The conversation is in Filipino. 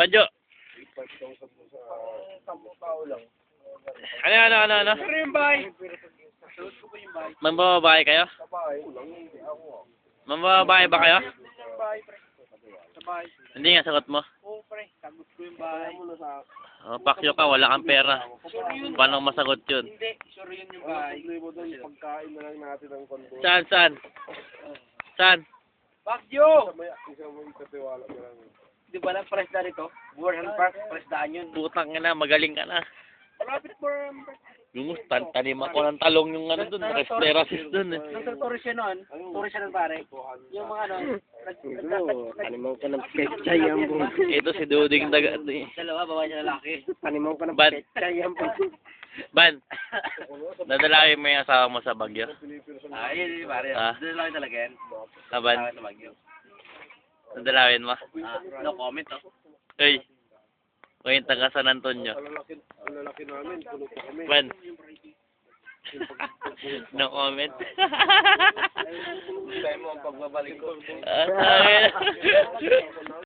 Badyo. 5,000 mo sa 10 tao lang. Ano? Pero yung bahay. Sagot ko ba yung bahay? Mambababae kayo? Sa bahay. Kulang hindi ako. Mambababae ba kayo? Sa bahay, pre. Sa bahay. Hindi nga sagot mo. Oo, pre. Sagot ko yung bahay. Muna sa Oh, pakyo ka, wala kang pera. sure yun. Paano masagot yun? Hindi. Sure yun yung bahay. Problema doon, pagkain na lang natin ng kondo. Saan? Bagyo! Isang mo ikatiwala mo lang. Di ba lang presda rito? Burhan Park, presdaan yun. Putang na, magaling ka na. Malapit Burhan Park. Yung tanim ako ng talong yung ano dun, restaurasis dun eh. Nasa tourist siya noon. Tourist siya nun pare. Yung mga ano, Panimaw ka ng petsa yan po. Ito si Duding Dagat eh. dalawa, babae siya lalaki. Panimaw ka ng Ban. petsa yan po. Ban, dadalawin mo yung asawa mo sa Bagyo. Yun pare. Ah? Doon lang talaga yan. Ban, Sa Bagyo. dadalawin mo. No comment oh. Uy, yung taga San Antonio. Ang lalaki namin, puno pa kami. Ban, no comment. Tayo mo ang pagbabalik ko. Ah,